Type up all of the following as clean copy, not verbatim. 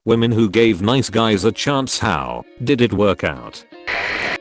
Women who gave nice guys a chance, how did it work out?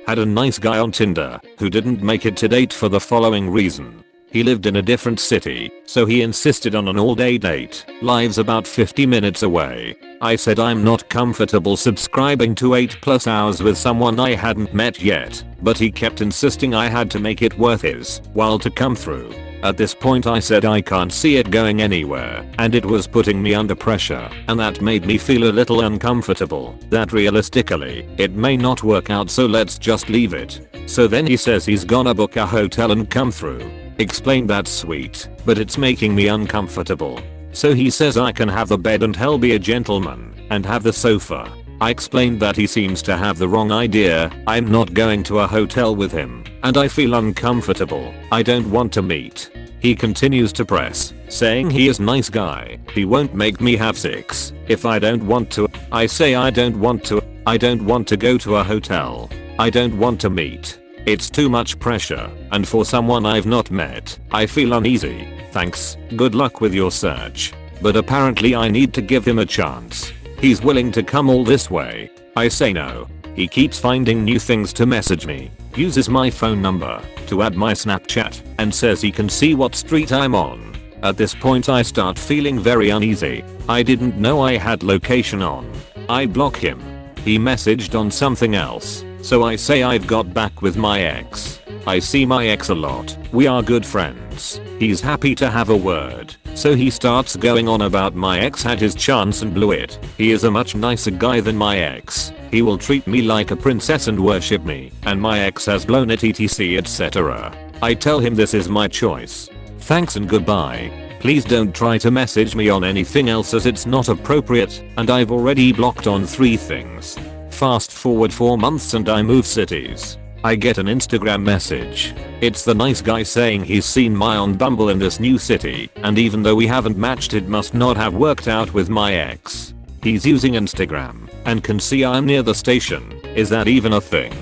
Had a nice guy on Tinder who didn't make it to date for the following reason. He lived in a different city, so he insisted on an all-day date. Lives about 50 minutes away. I said I'm not comfortable subscribing to 8+ hours with someone I hadn't met yet, but he kept insisting I had to make it worth his while to come through. At this point I said I can't see it going anywhere, and it was putting me under pressure, and that made me feel a little uncomfortable, that realistically, it may not work out, so let's just leave it. So then he says he's gonna book a hotel and come through. Explained that's sweet, but it's making me uncomfortable. So he says I can have the bed and he'll be a gentleman and have the sofa. I explained that he seems to have the wrong idea. I'm not going to a hotel with him, and I feel uncomfortable. I don't want to meet. He continues to press, saying he is nice guy. He won't make me have sex if I don't want to. I say I don't want to. I don't want to go to a hotel. I don't want to meet. It's too much pressure, and for someone I've not met, I feel uneasy. Thanks, good luck with your search. But apparently I need to give him a chance. He's willing to come all this way. I say no. He keeps finding new things to message me, uses my phone number to add my Snapchat, and says he can see what street I'm on. At this point I start feeling very uneasy. I didn't know I had location on. I block him. He messaged on something else, so I say I've got back with my ex. I see my ex a lot. We are good friends. He's happy to have a word, so he starts going on about my ex had his chance and blew it. He is a much nicer guy than my ex. He will treat me like a princess and worship me, and my ex has blown it etc etc. I tell him this is my choice. Thanks and goodbye. Please don't try to message me on anything else as it's not appropriate, and I've already blocked on 3 things. Fast forward 4 months and I move cities. I get an Instagram message. It's the nice guy saying he's seen my on Bumble in this new city, and even though we haven't matched it must not have worked out with my ex. He's using Instagram and can see I'm near the station. Is that even a thing?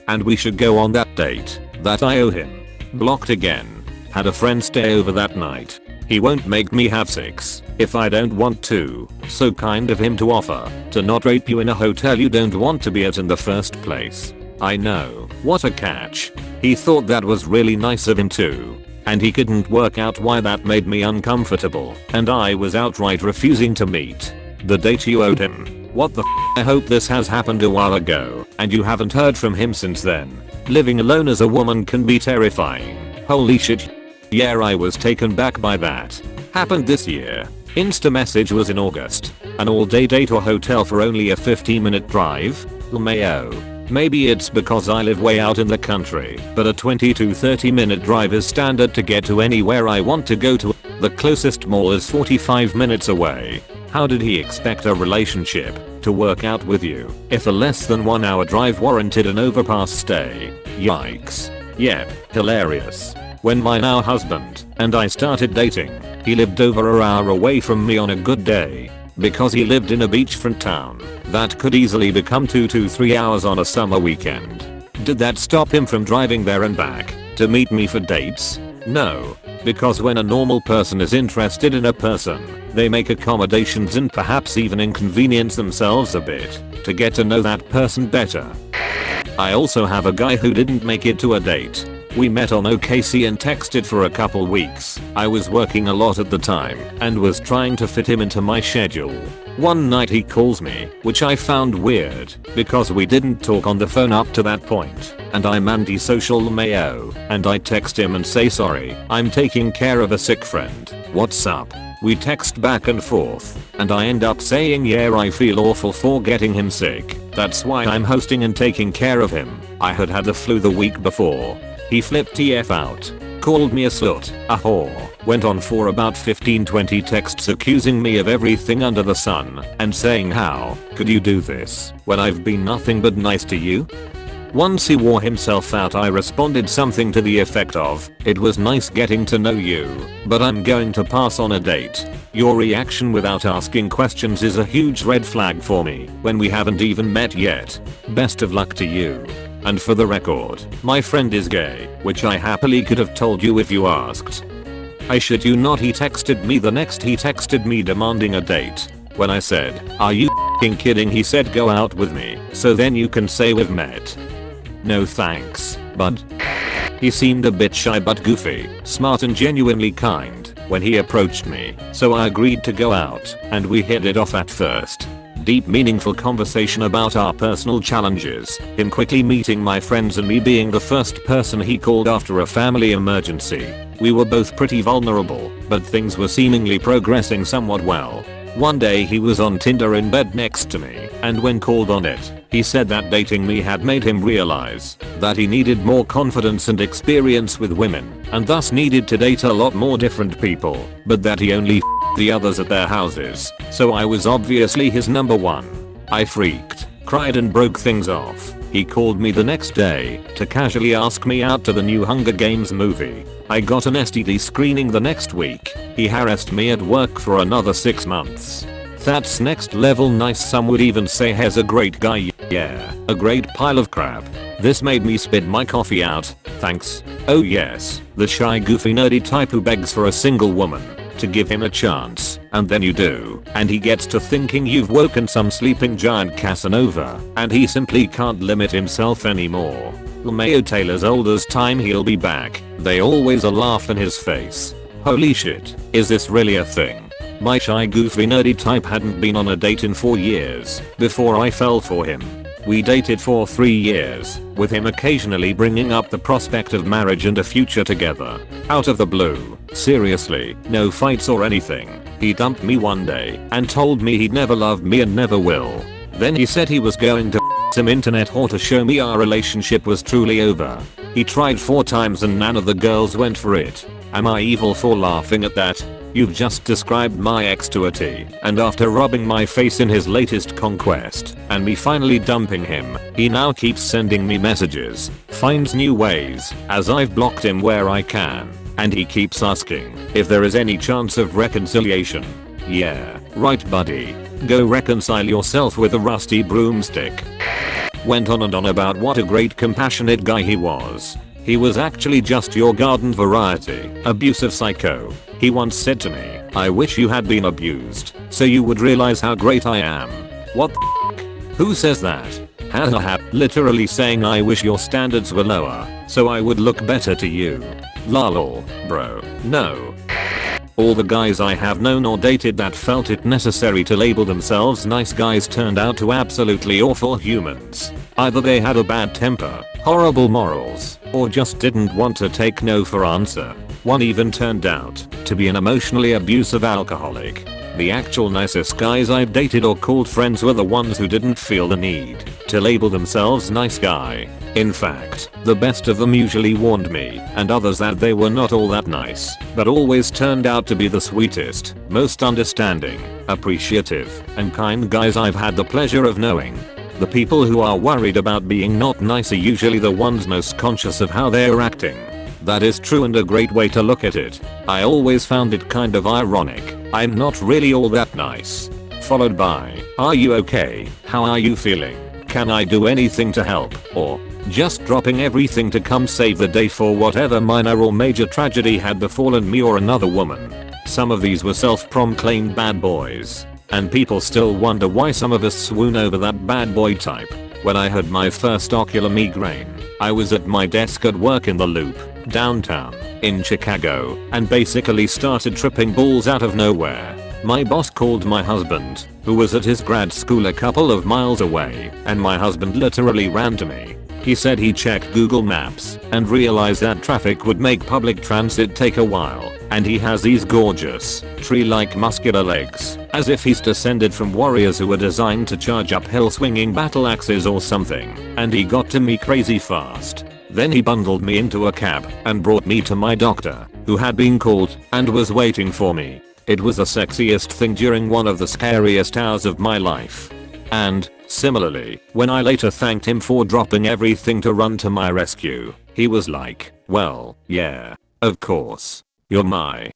And we should go on that date that I owe him. Blocked again. Had a friend stay over that night. He won't make me have sex if I don't want to. So kind of him to offer to not rape you in a hotel you don't want to be at in the first place. I know, what a catch. He thought that was really nice of him too. And he couldn't work out why that made me uncomfortable, and I was outright refusing to meet. The date you owed him. What the f? I hope this has happened a while ago and you haven't heard from him since then. Living alone as a woman can be terrifying. Holy shit. Yeah, I was taken back by that. Happened this year. Insta message was in August. An all-day date or hotel for only a 15-minute drive? LMAO. Maybe it's because I live way out in the country, but a 20 to 30-minute drive is standard to get to anywhere I want to go to. The closest mall is 45 minutes away. How did he expect a relationship to work out with you if a less than 1 hour drive warranted an overpass stay? Yikes. Yep, hilarious. When my now husband and I started dating, he lived over an hour away from me on a good day. Because he lived in a beachfront town, that could easily become 2 to 3 hours on a summer weekend. Did that stop him from driving there and back to meet me for dates? No. Because when a normal person is interested in a person, they make accommodations and perhaps even inconvenience themselves a bit to get to know that person better. I also have a guy who didn't make it to a date. We met on OKC and texted for a couple weeks. I was working a lot at the time and was trying to fit him into my schedule. One night he calls me, which I found weird because we didn't talk on the phone up to that point, and I'm anti-social mayo, and I text him and say sorry, I'm taking care of a sick friend. What's up? We text back and forth, and I end up saying yeah, I feel awful for getting him sick. That's why I'm hosting and taking care of him. I had had the flu the week before. He flipped TF out, called me a slut, a whore, went on for about 15-20 texts accusing me of everything under the sun and saying how could you do this when I've been nothing but nice to you? Once he wore himself out, I responded something to the effect of, it was nice getting to know you, but I'm going to pass on a date. Your reaction without asking questions is a huge red flag for me when we haven't even met yet. Best of luck to you. And for the record, my friend is gay, which I happily could have told you if you asked. I shit you not, he texted me the next he texted me demanding a date. When I said, "Are you f***ing kidding?" he said, "Go out with me, so then you can say we've met." No thanks, bud. He seemed a bit shy but goofy, smart and genuinely kind when he approached me, so I agreed to go out, and we hit it off at first. Deep meaningful conversation about our personal challenges, him quickly meeting my friends and me being the first person he called after a family emergency. We were both pretty vulnerable, but things were seemingly progressing somewhat well. One day he was on Tinder in bed next to me, and when called on it, he said that dating me had made him realize that he needed more confidence and experience with women, and thus needed to date a lot more different people, but that he only the others at their houses, so I was obviously his number one. I freaked, cried and broke things off. He called me the next day to casually ask me out to the new Hunger Games movie. I got an STD screening the next week. He harassed me at work for another 6 months. That's next level nice. Some would even say he's a great guy. Yeah, a great pile of crap. This made me spit my coffee out. Thanks. Oh yes, the shy goofy nerdy type who begs for a single woman to give him a chance, and then you do, and he gets to thinking you've woken some sleeping giant Casanova, and he simply can't limit himself anymore. Mayo Taylor's old as time, he'll be back. They always a laugh in his face. Holy shit, is this really a thing? My shy goofy nerdy type hadn't been on a date in 4 years before I fell for him. We dated for 3 years, with him occasionally bringing up the prospect of marriage and a future together. Out of the blue, seriously, no fights or anything, he dumped me one day and told me he'd never loved me and never will. Then he said he was going to some internet whore to show me our relationship was truly over. He tried 4 times and none of the girls went for it. Am I evil for laughing at that? You've just described my ex to a T, and after rubbing my face in his latest conquest, and me finally dumping him, he now keeps sending me messages, finds new ways, as I've blocked him where I can, and he keeps asking if there is any chance of reconciliation. Yeah, right buddy. Go reconcile yourself with a rusty broomstick. Went on and on about what a great compassionate guy he was. He was actually just your garden variety, abusive psycho. He once said to me, "I wish you had been abused, so you would realize how great I am." What the f***? Who says that? Hahaha, literally saying I wish your standards were lower, so I would look better to you. Lol, bro, no. All the guys I have known or dated that felt it necessary to label themselves nice guys turned out to absolutely awful humans. Either they had a bad temper, horrible morals, or just didn't want to take no for answer. One even turned out to be an emotionally abusive alcoholic. The actual nicest guys I've dated or called friends were the ones who didn't feel the need to label themselves nice guy. In fact, the best of them usually warned me and others that they were not all that nice, but always turned out to be the sweetest, most understanding, appreciative, and kind guys I've had the pleasure of knowing. The people who are worried about being not nice are usually the ones most conscious of how they're acting. That is true and a great way to look at it. I always found it kind of ironic. I'm not really all that nice. Followed by, "Are you okay? How are you feeling? Can I do anything to help?" Or just dropping everything to come save the day for whatever minor or major tragedy had befallen me or another woman. Some of these were self-proclaimed bad boys. And people still wonder why some of us swoon over that bad boy type. When I had my first ocular migraine, I was at my desk at work in the Loop, downtown, in Chicago, and basically started tripping balls out of nowhere. My boss called my husband, who was at his grad school a couple of miles away, and my husband literally ran to me. He said he checked Google Maps and realized that traffic would make public transit take a while, and he has these gorgeous, tree-like muscular legs, as if he's descended from warriors who were designed to charge uphill swinging battle axes or something, and he got to me crazy fast. Then he bundled me into a cab and brought me to my doctor, who had been called and was waiting for me. It was the sexiest thing during one of the scariest hours of my life. And, similarly, when I later thanked him for dropping everything to run to my rescue, he was like, "Well, yeah, of course. You're my